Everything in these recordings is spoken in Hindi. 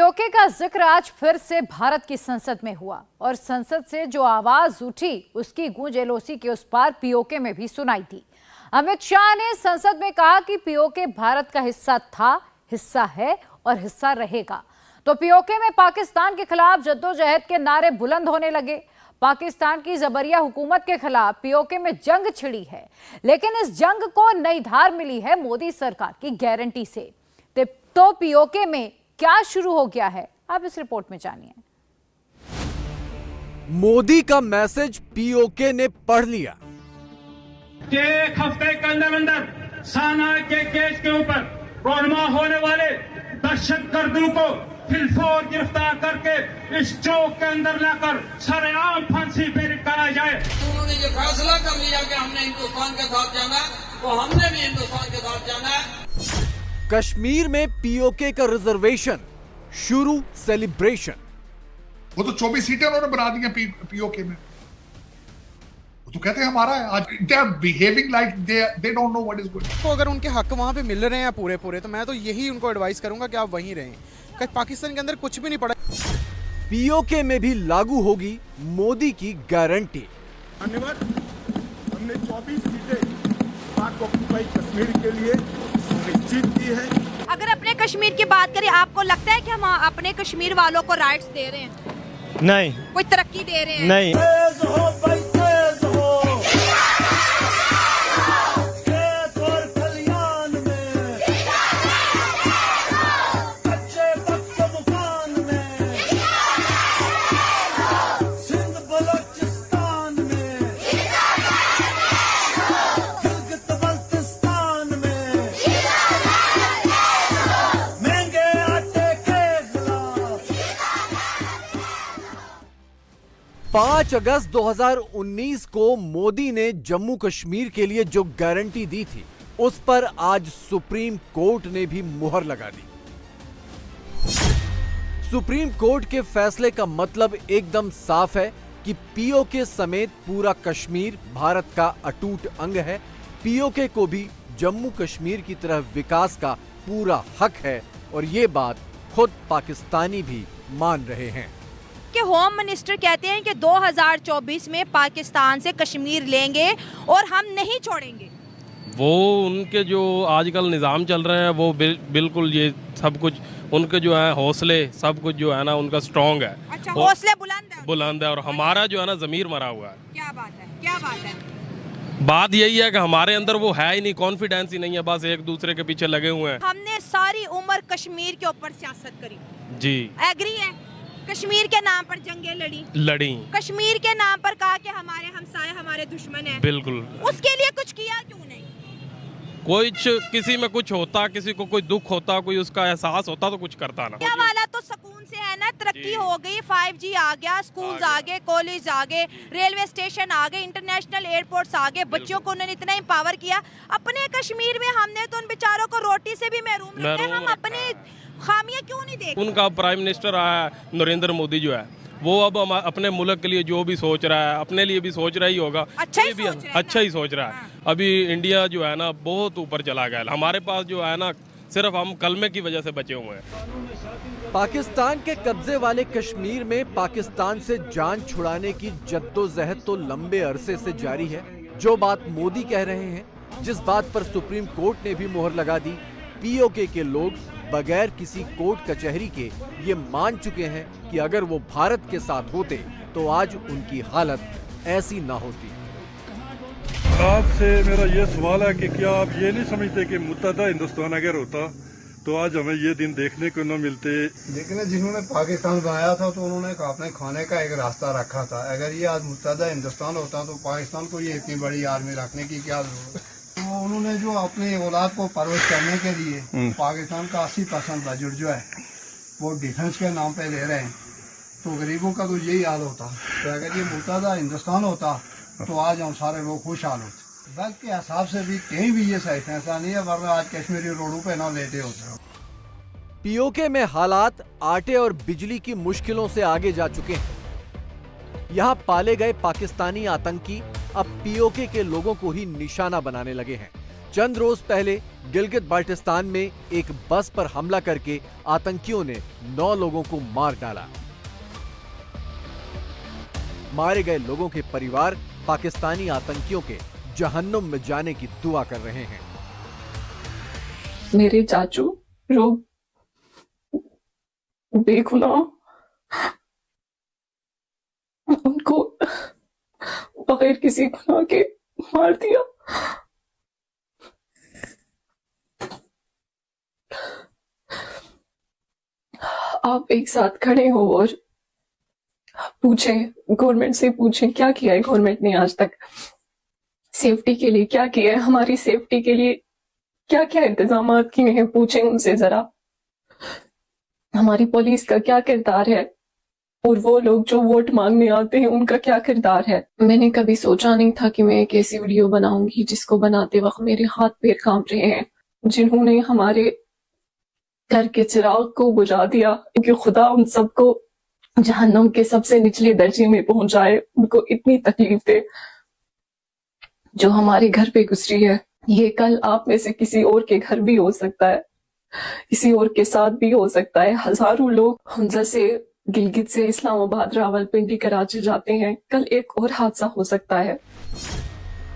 पीओके का जिक्र आज फिर से भारत की संसद में हुआ और संसद से जो आवाज उठी उसकी गूंज एलओसी के उस पार पीओके में भी सुनाई दी। अमित शाह ने संसद में कहा कि पीओके भारत का हिस्सा था, हिस्सा है और हिस्सा रहेगा। तो पीओके में पाकिस्तान के खिलाफ जद्दोजहद के नारे बुलंद होने लगे। पाकिस्तान की जबरिया हुकूमत के खिलाफ पीओके में जंग छिड़ी है, लेकिन इस जंग को नई धार मिली है मोदी सरकार की गारंटी से। तो पीओके में क्या शुरू हो गया है, आप इस रिपोर्ट में जानिए। मोदी का मैसेज पीओके ने पढ़ लिया कि एक हफ्ते के अंदर साना के केस के ऊपर रोनमा होने वाले दहशतगर्दों को फिलफौर गिरफ्तार करके इस चौक के अंदर लाकर सरेआम फांसी पे कराया जाए। उन्होंने ये फैसला कर लिया कि हमने हिंदुस्तान के साथ जाना है, तो हमने भी हिंदुस्तान के साथ जाना है। कश्मीर में पीओके का रिजर्वेशन शुरू, सेलिब्रेशन। वो तो 24 सीटें उन्होंने बना दी पीओके में। वो तो कहते हैं हमारा है। आज they are behaving like they don't know what is good. तो अगर उनके हक वहां पे मिल रहे हैं पूरे तो मैं तो यही उनको एडवाइस करूंगा कि आप वहीं रहें। पाकिस्तान के अंदर कुछ भी नहीं पड़ा। पीओके में भी लागू होगी मोदी की गारंटी। धन्यवाद। हमने 24 सीटें पाक ऑक्युपाई कश्मीर के लिए सुनिश्चित की है। अगर अपने कश्मीर की बात करें, आपको लगता है कि हम अपने कश्मीर वालों को राइट्स दे रहे हैं? नहीं। कोई तरक्की दे रहे हैं? नहीं। पांच अगस्त 2019 को मोदी ने जम्मू कश्मीर के लिए जो गारंटी दी थी, उस पर आज सुप्रीम कोर्ट ने भी मुहर लगा दी। सुप्रीम कोर्ट के फैसले का मतलब एकदम साफ है कि पीओके समेत पूरा कश्मीर भारत का अटूट अंग है। पीओके को भी जम्मू कश्मीर की तरह विकास का पूरा हक है और ये बात खुद पाकिस्तानी भी मान रहे हैं कि होम मिनिस्टर कहते हैं कि 2024 में पाकिस्तान से कश्मीर लेंगे और हम नहीं छोड़ेंगे। वो उनके जो आजकल निज़ाम चल रहे हैं वो बिल्कुल ये सब कुछ उनके जो है हौसले सब कुछ जो है ना उनका स्ट्रॉन्ग है। अच्छा, हौसले बुलंद है और हमारा जो है ना ज़मीर मरा हुआ है। क्या बात है, क्या बात है? बात यही है कि हमारे अंदर वो है ही नहीं, कॉन्फिडेंस ही नहीं है, बस एक दूसरे के पीछे लगे हुए हैं। हमने सारी उम्र कश्मीर के ऊपर सियासत करी जी, एग्री है। कश्मीर के नाम पर जंगें लड़ी, कश्मीर के नाम पर कहा कि हमारे हमसाए हमारे दुश्मन हैं। बिल्कुल। उसके लिए कुछ किया क्यों नहीं? किसी में कुछ होता, किसी को कोई दुख होता, कोई उसका एहसास होता तो कुछ करता ना। क्या वाला तो सुकून से है ना, तरक्की हो गई, 5G आ गया, स्कूल्स आ गए, कॉलेज आ गए, रेलवे स्टेशन आ गए, इंटरनेशनल एयरपोर्ट्स आ गए, बच्चों को उन्होंने इतना एम्पावर किया। अपने कश्मीर में हमने तो उन बेचारों को रोटी से भी महरूम रखे। हम अपनी खामियां क्यों नहीं देखते? उनका प्राइम मिनिस्टर आया नरेंद्र मोदी जो है, वो अब अपने मुल्क के लिए जो भी सोच रहा है, अपने लिए भी सोच रहा ही होगा। अच्छा ही सोच रहा है। अभी इंडिया जो है ना बहुत ऊपर चला गया। हमारे पास जो है ना सिर्फ हम कलमे की वजह से बचे हुए हैं। पाकिस्तान के कब्जे वाले कश्मीर में पाकिस्तान से जान छुड़ाने की जद्दोजहद तो लंबे अरसे से जारी है। जो बात मोदी कह रहे हैं, जिस बात पर सुप्रीम कोर्ट ने भी मुहर लगा दी, पीओके के लोग बगैर किसी कोर्ट कचहरी के ये मान चुके हैं कि अगर वो भारत के साथ होते तो आज उनकी हालत ऐसी ना होती। आपसे मेरा ये सवाल है कि क्या आप ये नहीं समझते कि मुत्तहदा हिंदुस्तान अगर होता तो आज हमें ये दिन देखने को न मिलते? लेकिन जिन्होंने पाकिस्तान बनाया था तो उन्होंने अपने खाने का एक रास्ता रखा था। अगर ये आज मुत्तहदा हिंदुस्तान होता तो पाकिस्तान को ये इतनी बड़ी आर्मी रखने की क्या जरूरत? तो उन्होंने जो अपने औलाद को परवरिश करने के लिए पाकिस्तान का 80% बजट जो है वो डिफेंस के नाम पे ले रहे हैं। तो गरीबों का तो यही हाल होता। तो अगर ये मुत्तहदा हिंदुस्तान होता तो आज हम सारे लोग खुशहाल होते। वक्त के हिसाब से भी कहीं भी ये सही फैसला नहीं है, वरना आज कश्मीरी रोडों पे ना लेटे होते। पीओके में हालात आटे और बिजली की मुश्किलों से आगे जा चुके हैं। यहाँ पाले गए पाकिस्तानी आतंकी अब पीओके के लोगों को ही निशाना बनाने लगे हैं। चंद रोज पहले गिलगित बाल्टिस्तान में एक बस पर हमला करके आतंकियों ने 9 लोगों को मार डाला। मारे गए लोगों के परिवार पाकिस्तानी आतंकियों के जहन्नुम में जाने की दुआ कर रहे हैं। मेरे चाचू जो बेगुनाह, उनको बगैर किसी गुनाह के मार दिया। आप एक साथ खड़े हो और पूछें, गवर्नमेंट से पूछें क्या किया है गवर्नमेंट ने आज तक सेफ्टी के लिए, क्या किया है हमारी सेफ्टी के लिए, क्या क्या इंतजाम किए हैं, पूछें उनसे जरा हमारी पुलिस का क्या किरदार है और वो लोग जो वोट मांगने आते हैं उनका क्या किरदार है। मैंने कभी सोचा नहीं था कि मैं एक ऐसी वीडियो बनाऊंगी जिसको बनाते वक्त मेरे हाथ पैर कांप रहे हैं, जिन्होंने हमारे घर के चिराग को बुझा दिया, क्योंकि खुदा उन सबको जहन्नुम के सबसे निचले दर्जे में पहुंचाए। उनको इतनी तकलीफ दे जो हमारे घर पे गुजरी है, ये कल आप में से किसी और के घर भी हो सकता है, किसी और के साथ भी हो सकता है। हजारों लोग हमजा से, गिलगित से इस्लामाबाद, रावलपिंडी, कराची जाते हैं, कल एक और हादसा हो सकता है।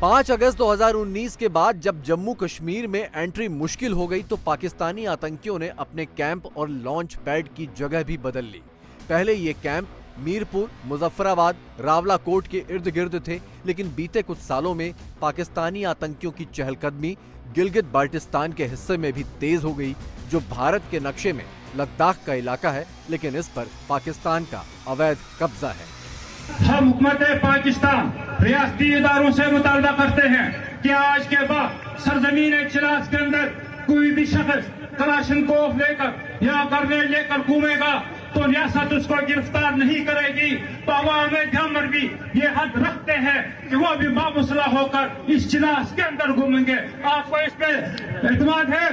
5 अगस्त 2019 के बाद जब जम्मू कश्मीर में एंट्री मुश्किल हो गई तो पाकिस्तानी आतंकियों ने अपने कैंप और लॉन्च पैड की जगह भी बदल ली। पहले ये कैंप मीरपुर, मुजफ्फराबाद, रावलाकोट के इर्द गिर्द थे, लेकिन बीते कुछ सालों में पाकिस्तानी आतंकियों की चहलकदमी गिलगित बाल्टिस्तान के हिस्से में भी तेज हो गई, जो भारत के नक्शे में लद्दाख का इलाका है, लेकिन इस पर पाकिस्तान का अवैध कब्जा है। हम हुकूमत पाकिस्तान रियासती इदारों से मुतालबा करते हैं कि आज के बाद सरजमीन चिराज के अंदर कोई भी शख्स कलाशनकोफ लेकर या ग्रेनेड लेकर घूमेगा तो रियासत उसको गिरफ्तार नहीं करेगी। तो अवाम जमर भी ये हद रखते हैं कि वो भी बामुसला होकर इस चिराज के अंदर घूमेंगे। आपको इस पे एतमाद है?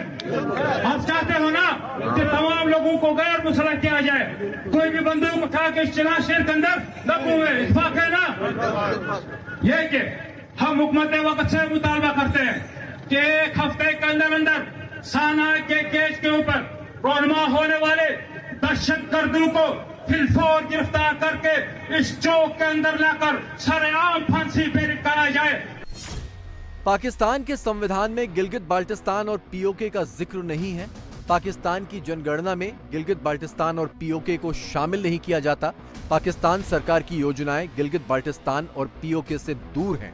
आप चाहते हो ना कि तमाम लोगों को गैर मुसला किया जाए, कोई भी बंदूक उठा के इस चिराज शहर के अंदर न घूमे, इत्फाक है ना? ये कि हम हुकूमत वक्त से मुतालबा करते हैं कि एक हफ्ते के अंदर अंदर साना के केस के ऊपर रोनमा होने वाले दहशतगर्दों को फिलफौर गिरफ्तार करके इस चौक के अंदर लाकर सरेआम फांसी पे लटकाया जाए। पाकिस्तान के संविधान में गिलगित बाल्टिस्तान और पीओके का जिक्र नहीं है। पाकिस्तान की जनगणना में गिलगित बाल्टिस्तान और पीओके को शामिल नहीं किया जाता। पाकिस्तान सरकार की योजनाएं गिलगित बाल्टिस्तान और पीओके से दूर हैं।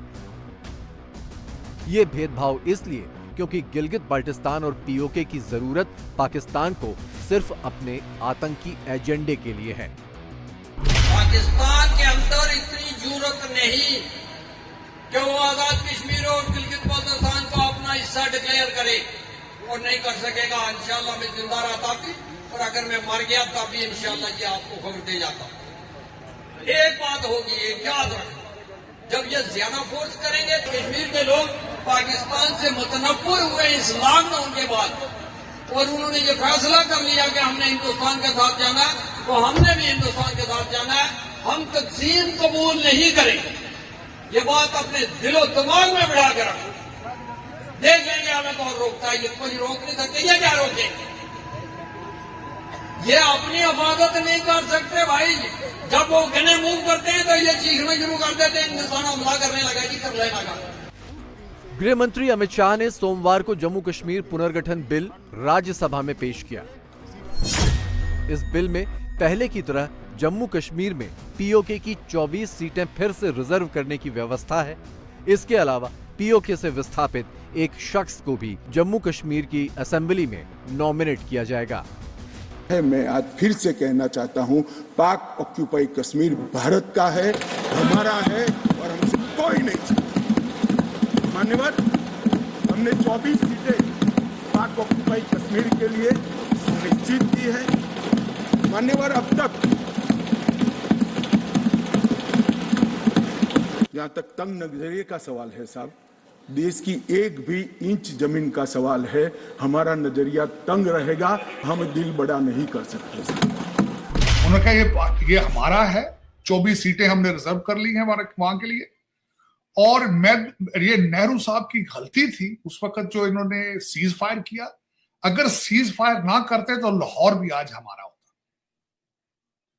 ये भेदभाव इसलिए क्योंकि गिलगित बाल्टिस्तान और पीओके की जरूरत पाकिस्तान को सिर्फ अपने आतंकी एजेंडे के लिए है। पाकिस्तान के अंदर इतनी जरूरत नहीं कि वो आजाद कश्मीर और गिलगित बाल्टिस्तान को अपना हिस्सा डिक्लेयर करे, और नहीं कर सकेगा। इंशाल्लाह मैं जिंदा रहता भी, और अगर मैं मर गया तब भी इंशाल्लाह ये आपको खबर दे जाता। एक बात होगी, एक याद रखना, जब ये ज्यादा फोर्स करेंगे कश्मीर के लोग पाकिस्तान से मुतनफ्फिर हुए इस लॉकडाउन के बाद, और उन्होंने ये फैसला कर लिया कि हमने हिंदुस्तान के साथ जाना है, तो हमने भी हिंदुस्तान के साथ जाना है। हम तकसीम कबूल नहीं करेंगे। ये बात अपने दिलो दिमाग में बिठा के रखो। देख लेंगे हमें कौन रोकता है, ये कोई रोक नहीं सकते। ये क्या रोकेंगे? ये अपनी हिफाजत नहीं कर सकते भाई। जब वो गने मूव करते हैं तो ये चीखना शुरू कर देते हैं, हिंदुस्तान हमला करने लगा जी, कर लेना का। गृह मंत्री अमित शाह ने सोमवार को जम्मू कश्मीर पुनर्गठन बिल राज्यसभा में पेश किया। इस बिल में पहले की तरह जम्मू कश्मीर में पीओके की 24 सीटें फिर से रिजर्व करने की व्यवस्था है। इसके अलावा पीओके से विस्थापित एक शख्स को भी जम्मू कश्मीर की असेंबली में नॉमिनेट किया जाएगा। मैं आज फिर से कहना चाहता हूं, पाक ऑक्यूपाई कश्मीर भारत का है, हमारा है, और हमसे कोई नहीं चाहता। मान्यवर, हमने 24 सीटें पाक ऑक्यूपाई कश्मीर के लिए सुनिश्चित की है। मान्यवर, अब तक जहां तक तंग नजरिए का सवाल है साहब, देश की एक भी इंच जमीन का सवाल है, हमारा नजरिया तंग रहेगा, हम दिल बड़ा नहीं कर सकते। उन्होंने कहा ये हमारा है, 24 सीटें हमने रिजर्व कर ली हैं वहां के लिए, और ये नेहरू साहब की गलती थी उस वक्त जो इन्होंने सीज फायर किया। अगर सीज फायर ना करते तो लाहौर भी आज हमारा होता।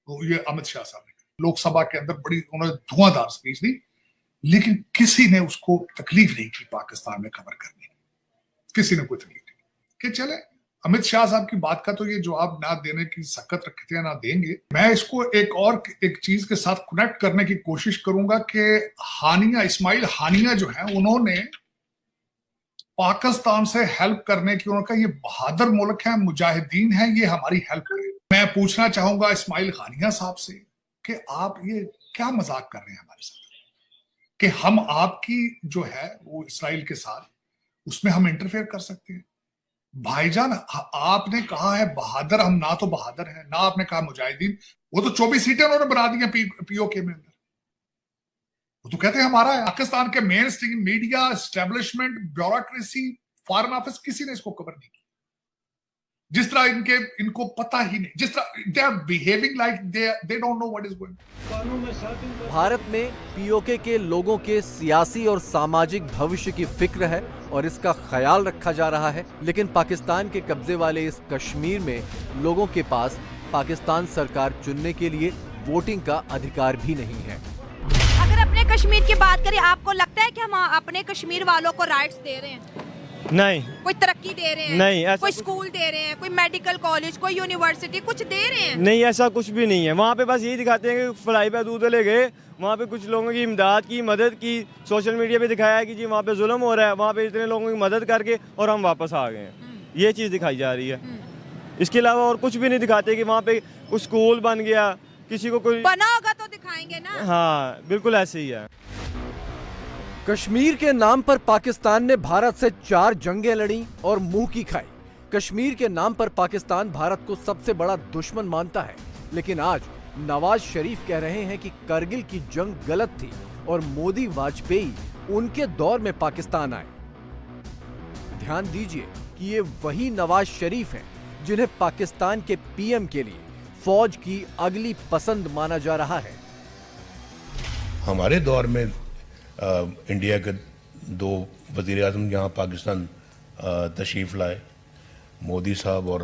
तो ये अमित शाह साहब ने लोकसभा के अंदर बड़ी उन्होंने धुआंधार स्पीच दी, लेकिन किसी ने उसको तकलीफ नहीं की पाकिस्तान में खबर करने की, किसी ने कोई तकलीफ नहीं कि चले अमित शाह साहब की बात का तो ये जवाब ना देने की सकत रखते हैं, ना देंगे। मैं इसको एक चीज के साथ कनेक्ट करने की कोशिश करूंगा कि हानिया, इस्माइल हानिया जो है, उन्होंने पाकिस्तान से हेल्प करने की, उन्होंने कहा ये बहादुर मुल्क है, मुजाहिदीन है, ये हमारी हेल्प करें। मैं पूछना चाहूंगा इस्माइल हानिया साहब से कि आप ये क्या मजाक कर रहे हैं हमारे साथ, कि हम आपकी जो है वो इसराइल के साथ उसमें हम इंटरफेयर कर सकते हैं? भाईजान, आपने कहा है बहादुर, हम ना तो बहादुर हैं ना आपने कहा मुजाहिदीन। वो तो 24 सीटें उन्होंने बना दी हैं पीओके में अंदर, वो तो कहते हैं हमारा है। पाकिस्तान के main stream media, establishment, bureaucracy, foreign office, किसी ने इसको कवर नहीं किया। जिस तरह इनको पता ही नहीं, जिस तरह they are behaving like they don't know what is going. Bharat में पीओके के लोगों के सियासी और सामाजिक भविष्य की फिक्र है और इसका ख्याल रखा जा रहा है, लेकिन पाकिस्तान के कब्जे वाले इस कश्मीर में लोगों के पास पाकिस्तान सरकार चुनने के लिए वोटिंग का अधिकार भी नहीं है। अगर अपने कश्मीर की बात करें, आपको लगता है कि हम अपने कश्मीर वालों को राइट्स दे रहे हैं? नहीं। कोई तरक्की दे रहे हैं? नहीं। कोई स्कूल दे रहे हैं, कोई मेडिकल कॉलेज, कोई यूनिवर्सिटी कुछ दे रहे हैं? नहीं, ऐसा कुछ भी नहीं है। वहाँ पे बस यही दिखाते हैं कि फ्लाई पे दूध ले गए, वहाँ पे कुछ लोगों की इमदाद की, मदद की, सोशल मीडिया पे दिखाया कि जी वहाँ पे जुल्म हो रहा है, वहाँ पे इतने लोगों की मदद करके और हम वापस आ गए हैं, ये चीज़ दिखाई जा रही है। इसके अलावा और कुछ भी नहीं दिखाते कि वहाँ पे कुछ स्कूल बन गया, किसी को कोई बना होगा तो दिखाएंगे ना। हाँ, बिल्कुल ऐसे ही है। कश्मीर के नाम पर पाकिस्तान ने भारत से 4 जंगें लड़ी और मुंह की खाई। कश्मीर के नाम पर पाकिस्तान भारत को सबसे बड़ा दुश्मन मानता है, लेकिन आज नवाज शरीफ कह रहे हैं कि करगिल की जंग गलत थी और मोदी वाजपेयी उनके दौर में पाकिस्तान आए। ध्यान दीजिए कि ये वही नवाज शरीफ हैं जिन्हें पाकिस्तान के पीएम के लिए फौज की अगली पसंद माना जा रहा है। हमारे दौर में इंडिया के 2 वज़ीर आज़म यहाँ पाकिस्तान तशरीफ़ लाए, मोदी साहब और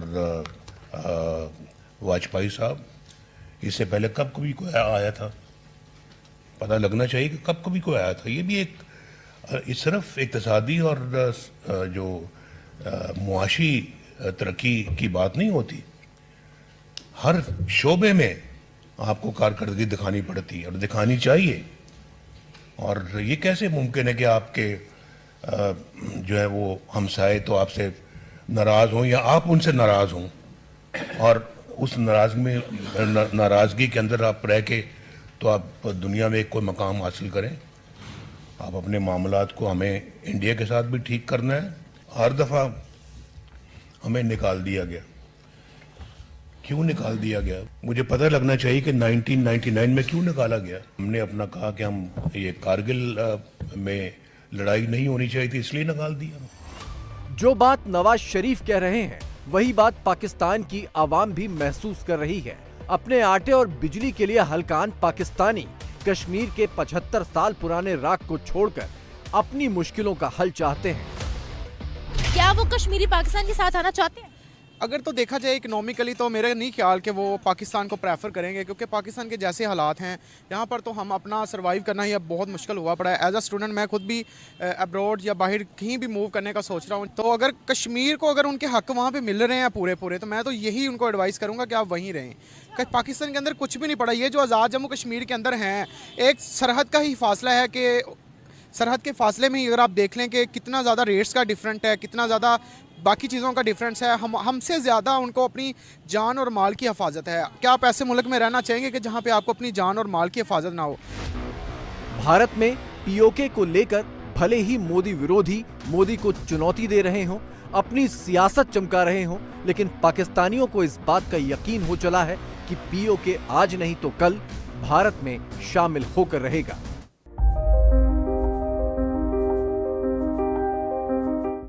वाजपेयी साहब। इससे पहले कब कभी कोई आया था? पता लगना चाहिए कि कब कभी कोई आया था। ये भी एक सिर्फ इक़्तिसादी और जो मुआशी तरक्की की बात नहीं होती। हर शोबे में आपको कारकर्दगी दिखानी पड़ती है और दिखानी चाहिए। और ये कैसे मुमकिन है कि आपके जो है वो हमसाए तो आपसे नाराज़ हों या आप उनसे नाराज़ हों और उस नाराज़गी के अंदर आप रह के तो आप दुनिया में कोई मकाम हासिल करें। आप अपने मामलात को हमें इंडिया के साथ भी ठीक करना है। हर दफ़ा हमें निकाल दिया गया। क्यों निकाल दिया गया? मुझे पता लगना चाहिए कि 1999 में क्यों निकाला गया। हमने अपना कहा कि हम ये कारगिल में लड़ाई नहीं होनी चाहिए थी, इसलिए निकाल दिया। जो बात नवाज शरीफ कह रहे हैं वही बात पाकिस्तान की आवाम भी महसूस कर रही है। अपने आटे और बिजली के लिए हलकान पाकिस्तानी कश्मीर के 75 साल पुराने राग को छोड़कर अपनी मुश्किलों का हल चाहते हैं। क्या वो कश्मीरी पाकिस्तान के साथ आना चाहते हैं? अगर तो देखा जाए इकोनॉमिकली तो मेरा नहीं ख्याल कि वो पाकिस्तान को प्रेफर करेंगे, क्योंकि पाकिस्तान के जैसे हालात हैं यहाँ पर तो हम अपना सर्वाइव करना ही अब बहुत मुश्किल हुआ पड़ा है। एज अ स्टूडेंट मैं खुद भी अब्रॉड या बाहर कहीं भी मूव करने का सोच रहा हूँ। तो अगर कश्मीर को अगर उनके हक वहाँ पे मिल रहे हैं पूरे तो मैं तो यही उनको एडवाइस करूँगा कि आप वहीं रहें। पाकिस्तान के अंदर कुछ भी नहीं पड़ा। ये जो आज़ाद जम्मू कश्मीर के अंदर हैं, एक सरहद का ही फासला है कि सरहद के फासले में ही अगर आप देख लें कि कितना ज़्यादा रेट्स का डिफरेंट है, कितना ज़्यादा बाकी चीज़ों का डिफरेंस है। हमसे ज़्यादा उनको अपनी जान और माल की हिफाजत है। क्या आप ऐसे मुल्क में रहना चाहेंगे कि जहाँ पे आपको अपनी जान और माल की हिफाजत ना हो? भारत में पीओके को लेकर भले ही मोदी विरोधी मोदी को चुनौती दे रहे हों, अपनी सियासत चमका रहे हों, लेकिन पाकिस्तानियों को इस बात का यकीन हो चला है कि पीओके आज नहीं तो कल भारत में शामिल होकर रहेगा।